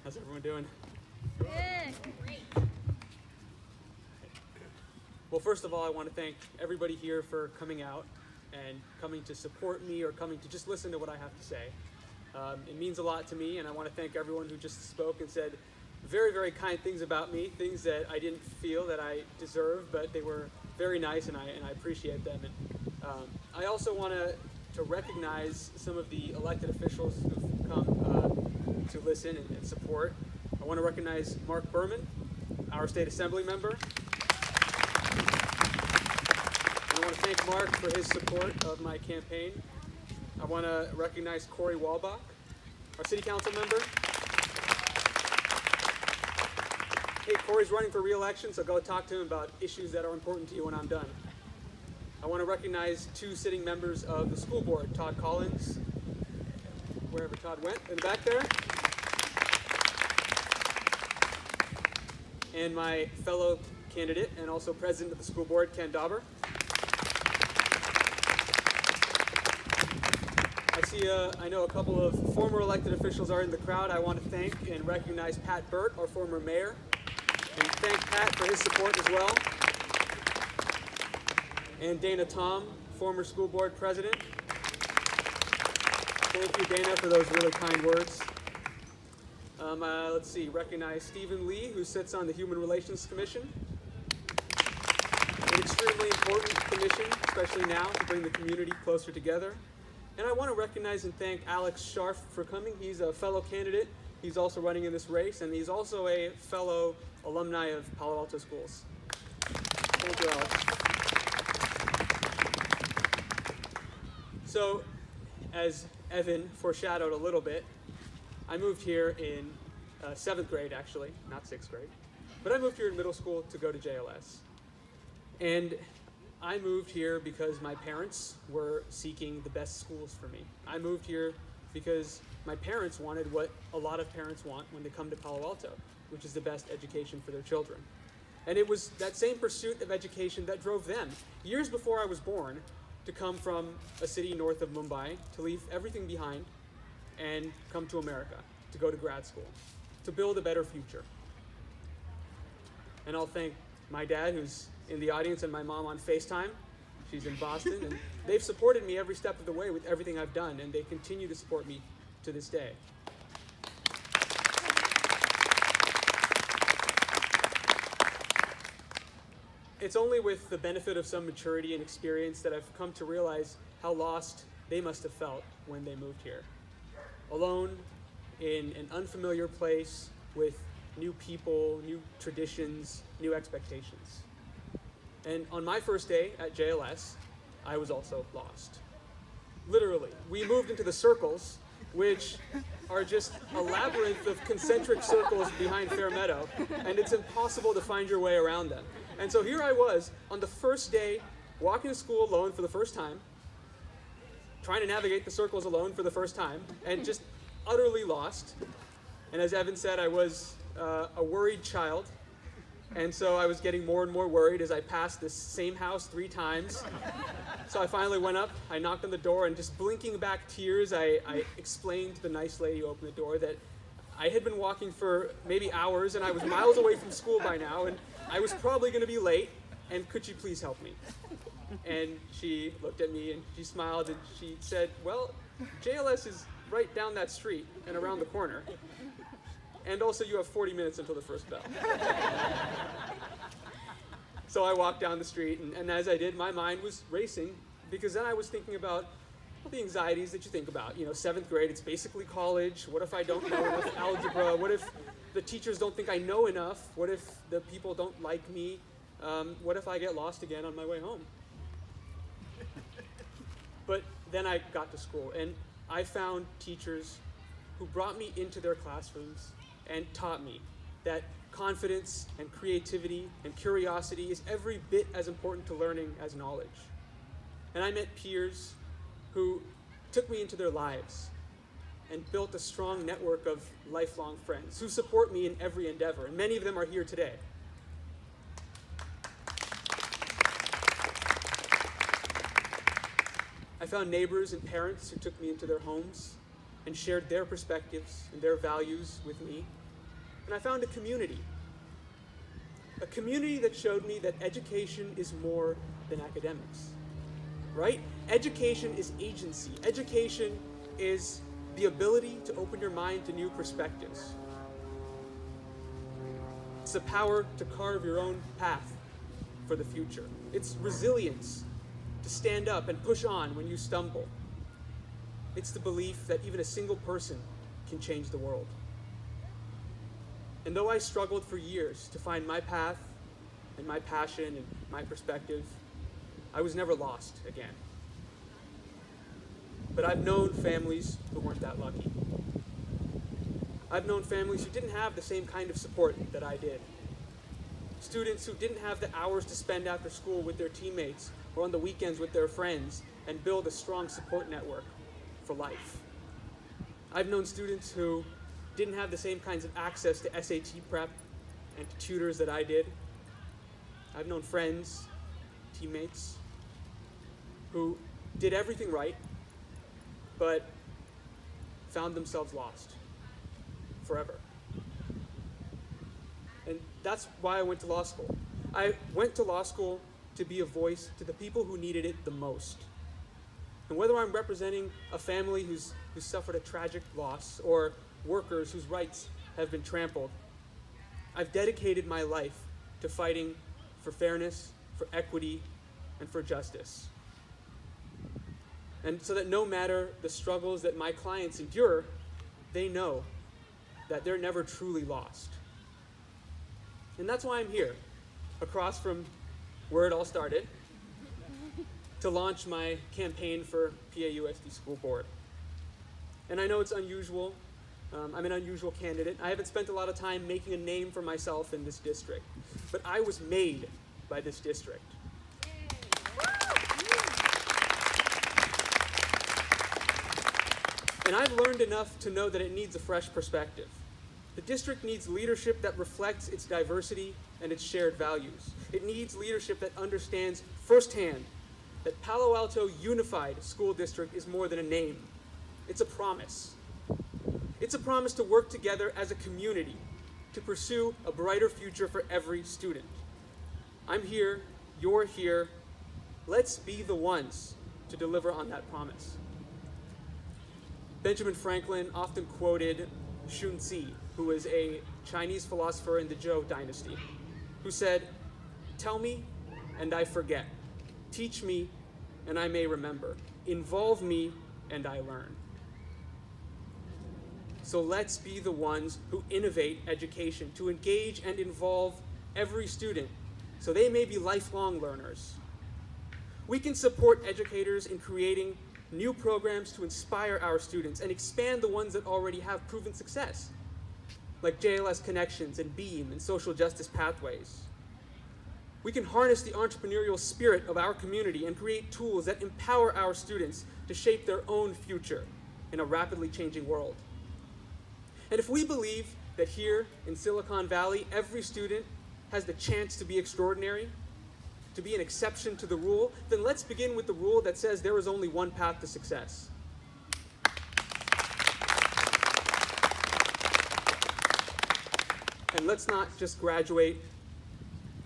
How's everyone doing? Good. Well, first of all, I want to thank everybody here for coming out and coming to support me or coming to just listen to what I have to say. It means a lot to me, and I want to thank everyone who just spoke and said very, very kind things about me, things that I didn't feel that I deserved, but they were very nice, and I appreciate them. And I also want to recognize some of the elected officials who've come to listen and support. I want to recognize Mark Berman, our state assembly member. I want to thank Mark for his support of my campaign. I want to recognize Corey Walbach, our city council member. Hey, Corey's running for re-election, so go talk to him about issues that are important to you when I'm done. I want to recognize two sitting members of the school board, Todd Collins, wherever Todd went, in the back there, and my fellow candidate and also president of the school board, Ken Dauber. I know a couple of former elected officials are in the crowd. I want to thank and recognize Pat Burt, our former mayor, and thank Pat for his support as well. And Dana Tom, former school board president. Thank you, Dana, for those really kind words. Let's see, recognize Stephen Lee, who sits on the Human Relations Commission. An extremely important commission, especially now, to bring the community closer together. And I want to recognize and thank Alex Scharf for coming. He's a fellow candidate. He's also running in this race, and he's also a fellow alumni of Palo Alto schools. Thank you, Alex. So, as Evan foreshadowed a little bit, I moved here in 7th grade, actually, not 6th grade. But I moved here in middle school to go to JLS. And I moved here because my parents were seeking the best schools for me. I moved here because my parents wanted what a lot of parents want when they come to Palo Alto, which is the best education for their children. And it was that same pursuit of education that drove them, years before I was born, to come from a city north of Mumbai, to leave everything behind and come to America, to go to grad school, to build a better future. And I'll thank my dad, who's in the audience, and my mom on FaceTime. She's in Boston, and they've supported me every step of the way with everything I've done, and they continue to support me to this day. It's only with the benefit of some maturity and experience that I've come to realize how lost they must have felt when they moved here. Alone in an unfamiliar place with new people, new traditions, new expectations. And on my first day at JLS, I was also lost. Literally, we moved into the circles, which are just a labyrinth of concentric circles behind Fair Meadow, and it's impossible to find your way around them. And so here I was, on the first day, walking to school alone for the first time, trying to navigate the circles alone for the first time, and just utterly lost. And as Evan said, I was a worried child. And so I was getting more and more worried as I passed this same house 3 times. So I finally went up, I knocked on the door, and just blinking back tears, I explained to the nice lady who opened the door that I had been walking for maybe hours, and I was miles away from school by now, and I was probably going to be late, and could you please help me? And she looked at me, and she smiled, and she said, well, JLS is right down that street and around the corner. And also, you have 40 minutes until the first bell. So I walked down the street, and as I did, my mind was racing, because then I was thinking about all the anxieties that you think about. You know, 7th grade, it's basically college. What if I don't know enough algebra? What if the teachers don't think I know enough? What if the people don't like me? What if I get lost again on my way home? But then I got to school, and I found teachers who brought me into their classrooms and taught me that confidence and creativity and curiosity is every bit as important to learning as knowledge. And I met peers who took me into their lives and built a strong network of lifelong friends who support me in every endeavor, and many of them are here today. I found neighbors and parents who took me into their homes and shared their perspectives and their values with me. and I found a community that showed me that education is more than academics, right? Education is agency. Education is the ability to open your mind to new perspectives. It's the power to carve your own path for the future. It's resilience to stand up and push on when you stumble. It's the belief that even a single person can change the world. And though I struggled for years to find my path and my passion and my perspective, I was never lost again. But I've known families who weren't that lucky. I've known families who didn't have the same kind of support that I did. Students who didn't have the hours to spend after school with their teammates or on the weekends with their friends and build a strong support network for life. I've known students who didn't have the same kinds of access to SAT prep and to tutors that I did. I've known friends, teammates, who did everything right, but found themselves lost forever. And that's why I went to law school. I went to law school to be a voice to the people who needed it the most. And whether I'm representing a family who's suffered a tragic loss or workers whose rights have been trampled, I've dedicated my life to fighting for fairness, for equity, and for justice. And so that no matter the struggles that my clients endure, they know that they're never truly lost. And that's why I'm here, across from where it all started, to launch my campaign for PAUSD School Board. And I know it's unusual. I'm an unusual candidate. I haven't spent a lot of time making a name for myself in this district, but I was made by this district. And I've learned enough to know that it needs a fresh perspective. The district needs leadership that reflects its diversity and its shared values. It needs leadership that understands firsthand that Palo Alto Unified School District is more than a name. It's a promise. It's a promise to work together as a community to pursue a brighter future for every student. I'm here, you're here. Let's be the ones to deliver on that promise. Benjamin Franklin often quoted Sun Tzu, who was a Chinese philosopher in the Zhou dynasty, who said, "Tell me, and I forget. Teach me, and I may remember. Involve me, and I learn." So let's be the ones who innovate education, to engage and involve every student so they may be lifelong learners. We can support educators in creating new programs to inspire our students and expand the ones that already have proven success, like JLS Connections and BEAM and social justice pathways. We can harness the entrepreneurial spirit of our community and create tools that empower our students to shape their own future in a rapidly changing world. And if we believe that here in Silicon Valley, every student has the chance to be extraordinary, to be an exception to the rule, then let's begin with the rule that says there is only one path to success. And let's not just graduate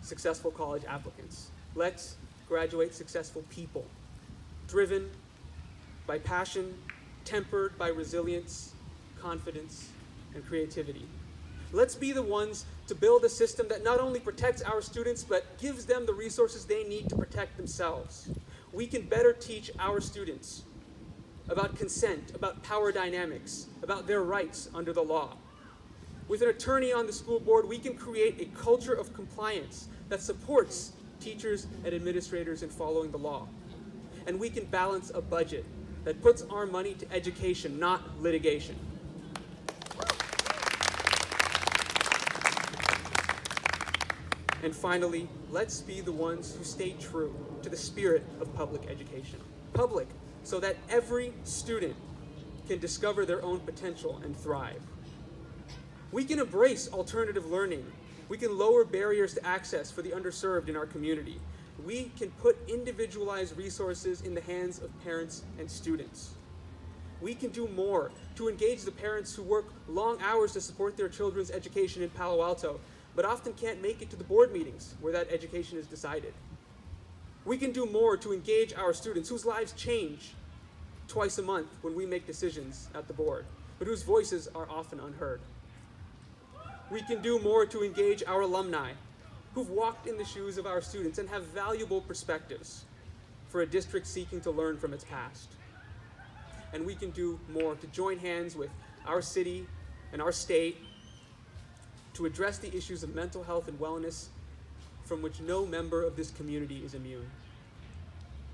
successful college applicants. Let's graduate successful people, driven by passion, tempered by resilience, confidence, and creativity. Let's be the ones to build a system that not only protects our students, but gives them the resources they need to protect themselves. We can better teach our students about consent, about power dynamics, about their rights under the law. With an attorney on the school board, we can create a culture of compliance that supports teachers and administrators in following the law. And we can balance a budget that puts our money to education, not litigation. And finally, let's be the ones who stay true to the spirit of public education. Public, so that every student can discover their own potential and thrive. We can embrace alternative learning. We can lower barriers to access for the underserved in our community. We can put individualized resources in the hands of parents and students. We can do more to engage the parents who work long hours to support their children's education in Palo Alto, but often can't make it to the board meetings where that education is decided. We can do more to engage our students whose lives change twice a month when we make decisions at the board, but whose voices are often unheard. We can do more to engage our alumni who've walked in the shoes of our students and have valuable perspectives for a district seeking to learn from its past. And we can do more to join hands with our city and our state to address the issues of mental health and wellness from which no member of this community is immune.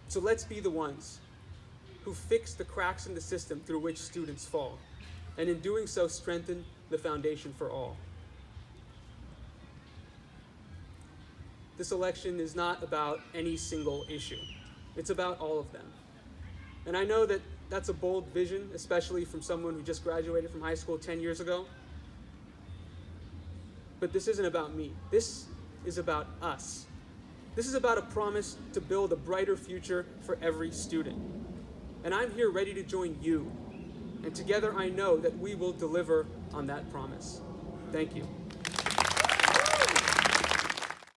So let's be the ones who fix the cracks in the system through which students fall, and in doing so strengthen the foundation for all. This election is not about any single issue. It's about all of them. And I know that that's a bold vision, especially from someone who just graduated from high school 10 years ago. But this isn't about me. This is about us. This is about a promise to build a brighter future for every student. And I'm here ready to join you. And together I know that we will deliver on that promise. Thank you.